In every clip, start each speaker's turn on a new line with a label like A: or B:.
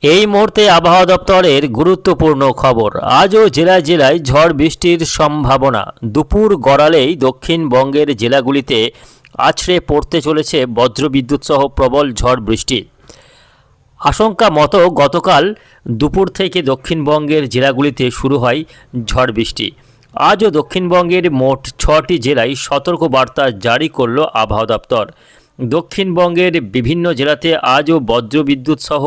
A: এই মুহূর্তে আবহাওয়া দপ্তরের গুরুত্বপূর্ণ খবর। আজও জেলায় জেলায় ঝড় বৃষ্টির সম্ভাবনা। দুপুর গড়ালেই দক্ষিণবঙ্গের জেলাগুলিতে আছড়ে পড়তে চলেছে বজ্রবিদ্যুৎ সহ প্রবল ঝড় বৃষ্টি। আশঙ্কা মতো গতকাল দুপুর থেকে দক্ষিণবঙ্গের জেলাগুলিতে শুরু হয় ঝড় বৃষ্টি। আজও দক্ষিণবঙ্গের মোট 6টি জেলায় সতর্কবার্তা জারি করল আবহাওয়া দপ্তর। দক্ষিণবঙ্গের বিভিন্ন জেলাতে আজও বজ্রবিদ্যুৎ সহ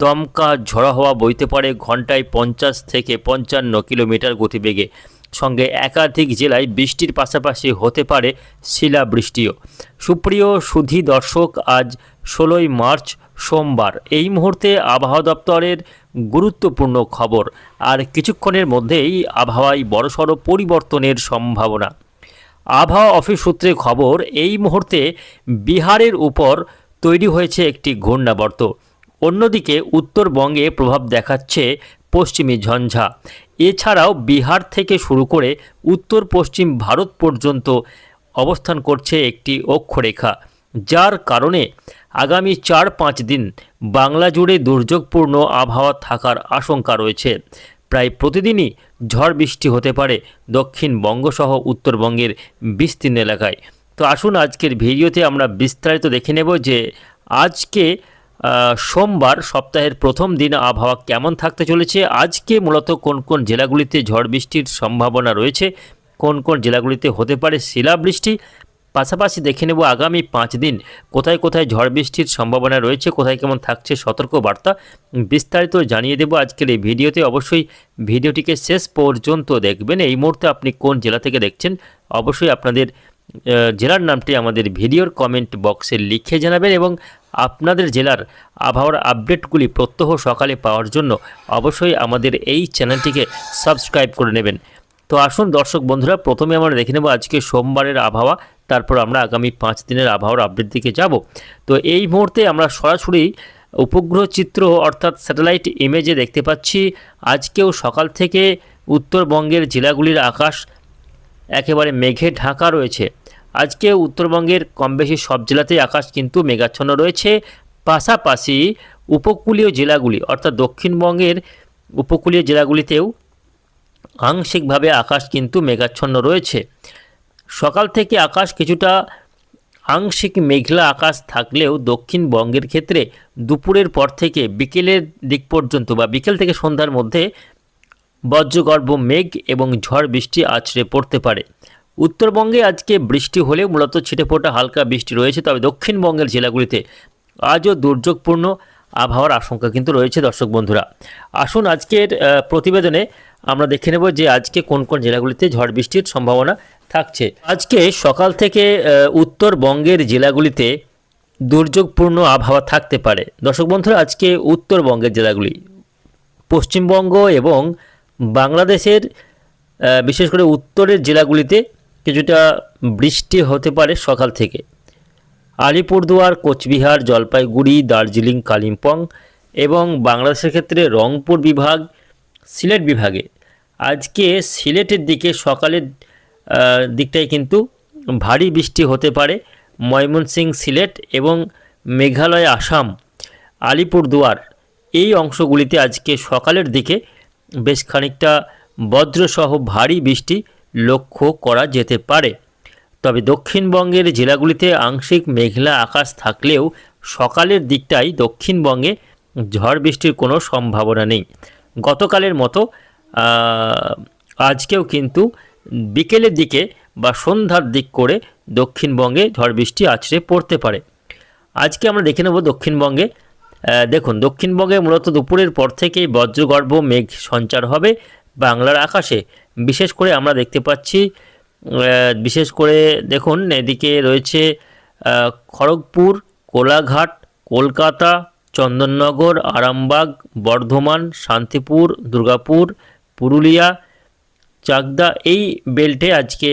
A: দমকা ঝড়ো হাওয়া বইতে পারে ঘন্টায় 50 থেকে 55 কিলোমিটার গতিবেগে। সঙ্গে একাধিক জেলায় বৃষ্টির পাশাপাশি হতে পারে শিলাবৃষ্টিও। সুপ্রিয় সুধী দর্শক, আজ 16ই মার্চ সোমবার। এই মুহূর্তে আবহাওয়া দপ্তরের গুরুত্বপূর্ণ খবর। আর কিছুক্ষণের মধ্যেই আবহাওয়ায় বড়সড় পরিবর্তনের সম্ভাবনা। আবহাওয়া অফিস সূত্রে খবর, এই মুহূর্তে বিহারের উপর তৈরি হয়েছে একটি ঘূর্ণাবর্ত। অন্যদিকে উত্তরবঙ্গে প্রভাব দেখাচ্ছে পশ্চিমী ঝঞ্ঝা। এছাড়াও বিহার থেকে শুরু করে উত্তর পশ্চিম ভারত পর্যন্ত অবস্থান করছে একটি অক্ষরেখা, যার কারণে আগামী 4-5 দিন বাংলা জুড়ে দুর্যোগপূর্ণ আবহাওয়া থাকার আশঙ্কা রয়েছে। প্রায় প্রতিদিনই ঝড় বৃষ্টি হতে পারে দক্ষিণবঙ্গসহ উত্তরবঙ্গের বিস্তীর্ণ এলাকায়। তো আসুন আজকের ভিডিওতে আমরা বিস্তারিত দেখে নেব যে আজকে সোমবার সপ্তাহের প্রথম দিন আবহাওয়া কেমন থাকতে চলেছে। আজকে মূলত কোন কোন জেলাগুলিতে ঝড় বৃষ্টির সম্ভাবনা রয়েছে, কোন কোন জেলাগুলিতে হতে পারে শিলাবৃষ্টি, পাশাপাশি দেখে নেব আগামী 5 দিন কোথায় কোথায় ঝড় বৃষ্টির সম্ভাবনা রয়েছে, কোথায় কেমন থাকছে সতর্কবার্তা। বিস্তারিত জানিয়ে দেব আজকের এই ভিডিওতে। অবশ্যই ভিডিওটিকে শেষ পর্যন্ত দেখবেন। এই মুহূর্তে আপনি কোন জেলা থেকে দেখছেন অবশ্যই আপনাদের জেলার নামটি আমাদের ভিডিওর কমেন্ট বক্সে লিখে জানাবেন এবং আপনাদের জেলার আবহাওয়ার আপডেটগুলি প্রত্যহ সকালে পাওয়ার জন্য অবশ্যই আমাদের এই চ্যানেলটিকে সাবস্ক্রাইব করে নেবেন। তো আসুন দর্শক বন্ধুরা, প্রথমে আমরা দেখে নেব আজকে সোমবারের আবহাওয়া, তারপর আমরা আগামী 5 দিনের আবহাওয়ার আপডেট দিকে যাব। তো এই মুহূর্তে আমরা সরাসরি উপগ্রহ চিত্র অর্থাৎ স্যাটেলাইট ইমেজে দেখতে পাচ্ছি আজকেও সকাল থেকে উত্তরবঙ্গের জেলাগুলির আকাশ একেবারে মেঘে ঢাকা রয়েছে। আজকে উত্তরবঙ্গের কমবেশি সব জেলাতেই আকাশ কিন্তু মেঘাচ্ছন্ন রয়েছে। পাশাপাশি উপকূলীয় জেলাগুলি অর্থাৎ দক্ষিণবঙ্গের উপকূলীয় জেলাগুলিতেও আংশিকভাবে আকাশ কিন্তু মেঘাচ্ছন্ন রয়েছে। সকাল থেকে আকাশ কিছুটা আংশিক মেঘলা আকাশ থাকলেও দক্ষিণবঙ্গের ক্ষেত্রে দুপুরের পর থেকে বিকেলের দিক পর্যন্ত বা বিকেল থেকে সন্ধ্যার মধ্যে বজ্রগর্ভ মেঘ এবং ঝড় বৃষ্টি আছড়ে পড়তে পারে। উত্তরবঙ্গে আজকে বৃষ্টি হলেও মূলত ছিটেফোঁটা হালকা বৃষ্টি রয়েছে, তবে দক্ষিণবঙ্গের জেলাগুলিতে আজও দুর্যোগপূর্ণ আবহাওয়ার আশঙ্কা কিন্তু রয়েছে। দর্শক বন্ধুরা, আসুন আজকের প্রতিবেদনে আমরা দেখে নেব যে আজকে কোন কোন জেলাগুলিতে ঝড় বৃষ্টির সম্ভাবনা থাকছে। আজকে সকাল থেকে উত্তরবঙ্গের জেলাগুলিতে দুর্যোগপূর্ণ আবহাওয়া থাকতে পারে। দর্শক বন্ধুরা, আজকে উত্তরবঙ্গের জেলাগুলি পশ্চিমবঙ্গ এবং বাংলাদেশের বিশেষ করে উত্তরের জেলাগুলিতে কিছুটা বৃষ্টি হতে পারে সকাল থেকে। আলিপুরদুয়ার, কোচবিহার, জলপাইগুড়ি, দার্জিলিং, কালিম্পং এবং বাংলাদেশের ক্ষেত্রে রংপুর বিভাগ, সিলেট বিভাগে আজকে সিলেটের দিকে সকালের দিকটায় কিন্তু ভারী বৃষ্টি হতে পারে। ময়মনসিংহ, সিলেট এবং মেঘালয়, আসাম, আলিপুরদুয়ার এই অংশগুলিতে আজকে সকালের দিকে বেশ খানিকটা বজ্রসহ ভারী বৃষ্টি লক্ষ্য করা যেতে পারে। তবে দক্ষিণবঙ্গের জেলাগুলিতে আংশিক মেঘলা আকাশ থাকলেও সকালের দিকটাই দক্ষিণবঙ্গে ঝড় বৃষ্টির কোনো সম্ভাবনা নেই। গতকালের মতো আজকেও কিন্তু বিকেলের দিকে বা সন্ধ্যার দিক করে দক্ষিণবঙ্গে ঝড় বৃষ্টি আছড়ে পড়তে পারে। আজকে আমরা দেখে নেব দক্ষিণবঙ্গে। দেখুন, দক্ষিণবঙ্গে মূলত দুপুরের পর থেকেই বজ্রগর্ভ মেঘ সঞ্চার হবে বাংলার আকাশে। বিশেষ করে আমরা দেখতে পাচ্ছি, বিশেষ করে দেখুন এদিকে রয়েছে খড়গপুর, কোলাঘাট, কলকাতা, চন্দননগর, আরামবাগ, বর্ধমান, শান্তিপুর, দুর্গাপুর, পুরুলিয়া, চাকদা এই বেল্টে আজকে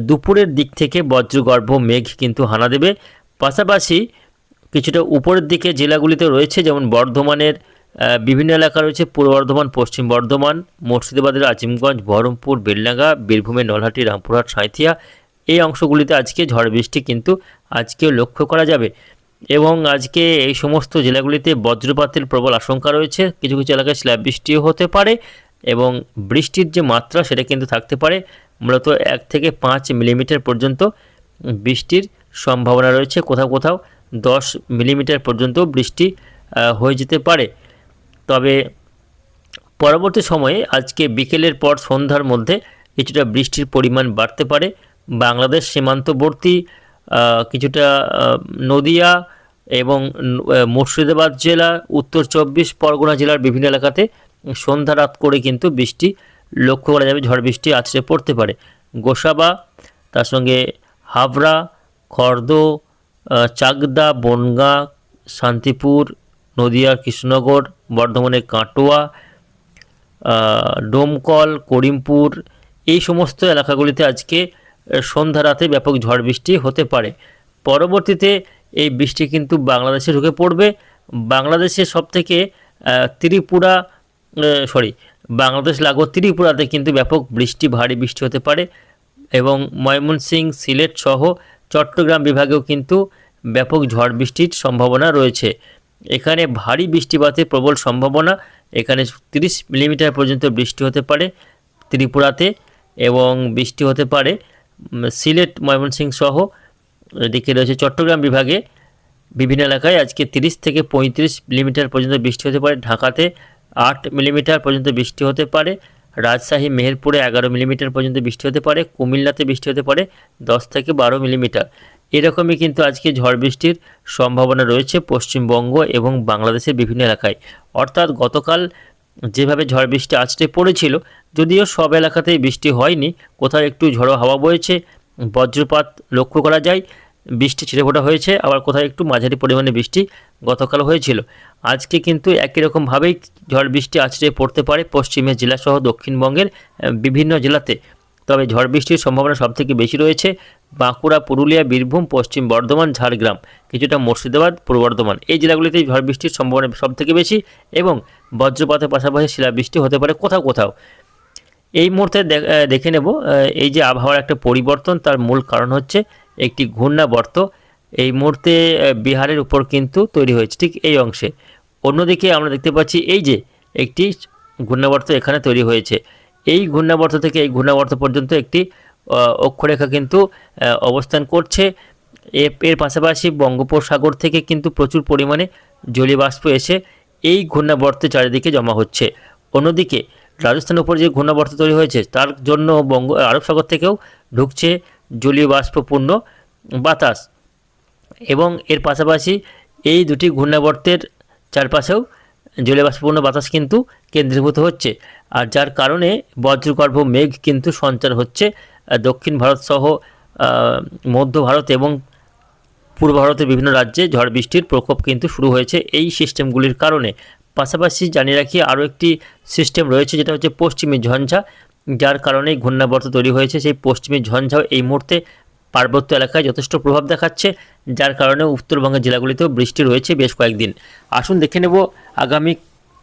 A: দুপুরের দিক থেকে বজ্রগর্ভ মেঘ কিন্তু হানা দেবে। পাশাপাশি কিছুটা উপরের দিকে জেলাগুলিতে রয়েছে, যেমন বর্ধমানের বিভিন্ন এলাকা রয়েছে, পূর্ব বর্ধমান, পশ্চিম বর্ধমান, মুর্শিদাবাদের আজিমগঞ্জ, বহরমপুর, বেলডাঙ্গা, বীরভূমের নলহাটি, রামপুরহাট, সাঁইথিয়া এই অংশগুলিতে আজকে ঝড় বৃষ্টি কিন্তু আজকেও লক্ষ্য করা যাবে। এবং আজকে এই সমস্ত জেলাগুলিতে বজ্রপাতের প্রবল আশঙ্কা রয়েছে। কিছু কিছু এলাকায় স্ল্যাব বৃষ্টিও হতে পারে এবং বৃষ্টির যে মাত্রা সেটা কিন্তু থাকতে পারে মূলত 1 থেকে 5 মিলিমিটার পর্যন্ত বৃষ্টির সম্ভাবনা রয়েছে। কোথাও কোথাও 10 মিলিমিটার পর্যন্ত বৃষ্টি হয়ে যেতে পারে। তবে পরবর্তী সময়ে আজকে বিকেলের পর সন্ধ্যার মধ্যে কিছুটা বৃষ্টির পরিমাণ বাড়তে পারে। বাংলাদেশ সীমান্তবর্তী কিছুটা নদিয়া এবং মুর্শিদাবাদ জেলা, উত্তর 24 পরগনা জেলার বিভিন্ন এলাকাতে সন্ধ্যা রাত করে কিন্তু বৃষ্টি লক্ষ্য করা যাবে। ঝড় বৃষ্টি আছড়ে পড়তে পারে। গোসাবা, তার সঙ্গে হাবড়া, খর্দ, চাকদা, বনগাঁ, শান্তিপুর, নদিয়ার কৃষ্ণনগর, বর্ধমানের কাটোয়া, ডোমকল, করিমপুর, এই সমস্ত এলাকাগুলিতে আজকে সন্ধ্যা রাতে ব্যাপক ঝড় বৃষ্টি হতে পারে। পরবর্তীতে এই বৃষ্টি কিন্তু বাংলাদেশে ঢুকে পড়বে। বাংলাদেশের সবথেকে ত্রিপুরা বাংলাদেশ লাগোয়া ত্রিপুরাতে কিন্তু ব্যাপক বৃষ্টি, ভারী বৃষ্টি হতে পারে এবং ময়মনসিংহ, সিলেট সহ চট্টগ্রাম বিভাগেও কিন্তু ব্যাপক ঝড় বৃষ্টির সম্ভাবনা রয়েছে। এখানে ভারী বৃষ্টিপাতের প্রবল সম্ভাবনা। এখানে 30 মিলিমিটার পর্যন্ত বৃষ্টি হতে পারে ত্রিপুরাতে এবং বৃষ্টি হতে পারে সিলেট, ময়মনসিংহ সহ এদিকে রয়েছে চট্টগ্রাম বিভাগে বিভিন্ন এলাকায় আজকে 30 থেকে 35 মিলিমিটার পর্যন্ত বৃষ্টি হতে পারে। ঢাকাতে 8 মিলিমিটার পর্যন্ত বৃষ্টি হতে পারে। রাজশাহী, মেহেরপুরে 11 মিলিমিটার পর্যন্ত বৃষ্টি হতে পারে। কুমিল্লাতে বৃষ্টি হতে পারে 10 থেকে 12 মিলিমিটার। এরকমই কিন্তু আজকে ঝড় বৃষ্টির সম্ভাবনা রয়েছে পশ্চিমবঙ্গ এবং বাংলাদেশের বিভিন্ন এলাকায়। অর্থাৎ গতকাল যেভাবে ঝড় বৃষ্টি আছড়ে পড়েছিল, যদিও সব এলাকাতেই বৃষ্টি হয়নি, কোথাও একটু ঝড়ো হাওয়া বয়েছে, বজ্রপাত লক্ষ্য করা যায়, বৃষ্টি ছিটেফোঁটা হয়েছে, আবার কোথাও একটু মাঝারি পরিমাণে বৃষ্টি গতকাল হয়েছিল। আজকে কিন্তু একই রকমভাবেই ঝড় বৃষ্টি আছড়ে পড়তে পারে পশ্চিমের জেলাসহ দক্ষিণবঙ্গের বিভিন্ন জেলাতে। তবে ঝড় বৃষ্টির সম্ভাবনা সবথেকে বেশি রয়েছে বাঁকুড়া, পুরুলিয়া, বীরভূম, পশ্চিম বর্ধমান, ঝাড়গ্রাম, কিছুটা মুর্শিদাবাদ, পূর্ব বর্ধমান, এই জেলাগুলিতেই ঝড় বৃষ্টির সম্ভাবনা সবথেকে বেশি এবং বজ্রপাতের পাশাপাশি শিলাবৃষ্টি হতে পারে কোথাও কোথাও। এই মুহূর্তে দেখে নেব এই যে আবহাওয়ার একটা পরিবর্তন, তার মূল কারণ হচ্ছে একটি ঘূর্ণাবর্ত এই মুহূর্তে বিহারের উপর কিন্তু তৈরি হয়েছে, ঠিক এই অংশে। অন্যদিকে আমরা দেখতে পাচ্ছি এই যে একটি ঘূর্ণাবর্ত এখানে তৈরি হয়েছে। এই ঘূর্ণাবর্ত থেকে এই ঘূর্ণাবর্ত পর্যন্ত একটি অক্ষরেখা কিন্তু অবস্থান করছে। এর পাশাপাশি বঙ্গোপসাগর থেকে কিন্তু প্রচুর পরিমাণে জলীয় বাষ্প এসে এই ঘূর্ণাবর্তের চারিদিকে জমা হচ্ছে। অন্যদিকে রাজস্থানের উপর যে ঘূর্ণাবর্ত তৈরি হয়েছে তার জন্য আরব সাগর থেকেও ঢুকছে জলীয় বাষ্পপূর্ণ বাতাস এবং এর পাশাপাশি এই দুটি ঘূর্ণাবর্তের চারপাশেও জলীয় বাষ্পপূর্ণ বাতাস কিন্তু কেন্দ্রীভূত হচ্ছে, আর যার কারণে বজ্রগর্ভ মেঘ কিন্তু সঞ্চার হচ্ছে দক্ষিণ ভারত সহ মধ্য ভারত এবং পূর্ব ভারতের বিভিন্ন রাজ্যে ঝড় বৃষ্টির প্রকোপ কিন্তু শুরু হয়েছে এই সিস্টেমগুলির কারণে। পাশাপাশি জানিয়ে রাখি আরও একটি সিস্টেম রয়েছে, যেটা হচ্ছে পশ্চিমী ঝঞ্ঝা, যার কারণে ঘূর্ণাবর্ত তৈরি হয়েছে। সেই পশ্চিমী ঝঞ্ঝাও এই মুহূর্তে পার্বত্য এলাকায় যথেষ্ট প্রভাব দেখাচ্ছে, যার কারণে উত্তরবঙ্গের জেলাগুলিতেও বৃষ্টি রয়েছে বেশ কয়েকদিন। আসুন দেখে নেব আগামী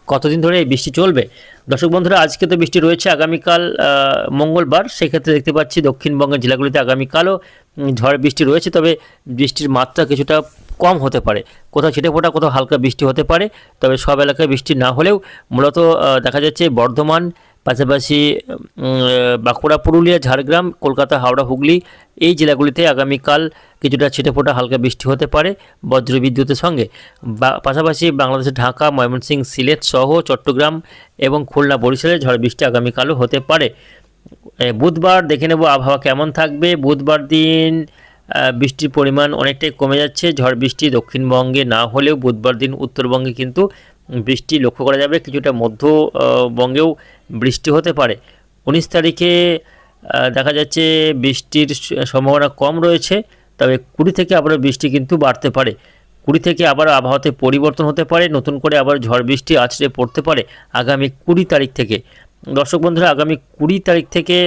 A: কতদিন ধরে এই বৃষ্টি চলবে। দর্শক বন্ধুরা, আজকে তো বৃষ্টি রয়েছে, আগামীকাল মঙ্গলবার, সেক্ষেত্রে দেখতে পাচ্ছি দক্ষিণবঙ্গের জেলাগুলিতে আগামীকালও ঝড় বৃষ্টি রয়েছে। তবে বৃষ্টির মাত্রা কিছুটা কম হতে পারে, কোথাও ছিটেফোঁটা, কোথাও হালকা বৃষ্টি হতে পারে। তবে সব এলাকায় বৃষ্টি না হলেও মূলত দেখা যাচ্ছে বর্ধমান, পাশাপাশি বাঁকুড়া, পুরুলিয়া, ঝাড়গ্রাম, কলকাতা, হাওড়া, হুগলি, এই জেলাগুলিতে আগামীকাল কিছুটা ছিটেফোঁটা হালকা বৃষ্টি হতে পারে বজ্রবিদ্যুতের সঙ্গে। পাশাপাশি বাংলাদেশের ঢাকা, ময়মনসিংহ, সিলেট সহ চট্টগ্রাম এবং খুলনা, বরিশালে ঝড় বৃষ্টি আগামীকালও হতে পারে। বুধবার দেখে নেব আবহাওয়া কেমন থাকবে। বুধবার দিন বৃষ্টির পরিমাণ অনেকটাই কমে যাচ্ছে। ঝড় বৃষ্টি দক্ষিণবঙ্গে না হলেও বুধবার দিন উত্তরবঙ্গে কিন্তু বৃষ্টি লক্ষ্য করা যাবে, কিছুটা মধ্যবঙ্গেও বৃষ্টি হতে পারে। 19 তারিখে দেখা যাচ্ছে বৃষ্টির সম্ভাবনা কম রয়েছে, তবে 20 থেকে আবারও বৃষ্টি কিন্তু বাড়তে পারে। 20 থেকে আবার আবহাওয়াতে পরিবর্তন হতে পারে, নতুন করে আবার ঝড় বৃষ্টি আছড়ে পড়তে পারে আগামী 20 তারিখ থেকে। দর্শক বন্ধুরা, আগামী 20 তারিখ থেকে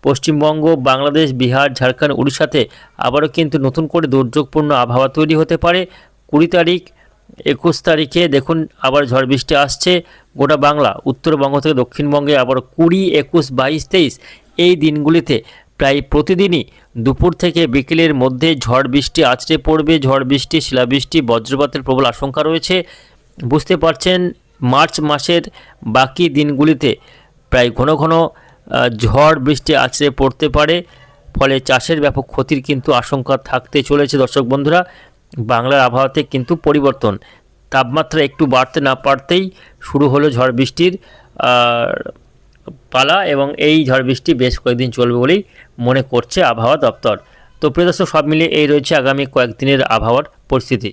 A: পশ্চিমবঙ্গ, বাংলাদেশ, বিহার, ঝাড়খণ্ড, উড়িষ্যাতে আবারও কিন্তু নতুন করে দুর্যোগপূর্ণ আবহাওয়া তৈরি হতে পারে। 20 তারিখ, 21 তারিখে দেখুন আবার ঝড় বৃষ্টি আসছে গোটা বাংলা, উত্তরবঙ্গ থেকে দক্ষিণবঙ্গে আবার 20, 21, 22, 23 এই দিনগুলিতে প্রায় প্রতিদিনই দুপুর থেকে বিকেলের মধ্যে ঝড় বৃষ্টি আছড়ে পড়বে। ঝড় বৃষ্টি, শিলাবৃষ্টি, বজ্রপাতের প্রবল আশঙ্কা রয়েছে। বুঝতে পারছেন মার্চ মাসের বাকি দিনগুলিতে প্রায় ঘন ঘন ঝড় বৃষ্টি আছড়ে পড়তে পারে, ফলে চাষের ব্যাপক ক্ষতির কিন্তু আশঙ্কা থাকতে চলেছে। দর্শক বন্ধুরা, বাংলার আবহাওয়াতে কিন্তু পরিবর্তন, তাপমাত্রা একটু বাড়তে না পারতেই শুরু হলো ঝড় বৃষ্টির পালা, এবং এই ঝড় বৃষ্টি বেশ কয়েকদিন চলবে বলেই মনে করছে আবহাওয়া দপ্তর। তো প্রিয় দর্শক, সব মিলিয়ে এই রয়েছে আগামী কয়েকদিনের আবহাওয়ার পরিস্থিতি।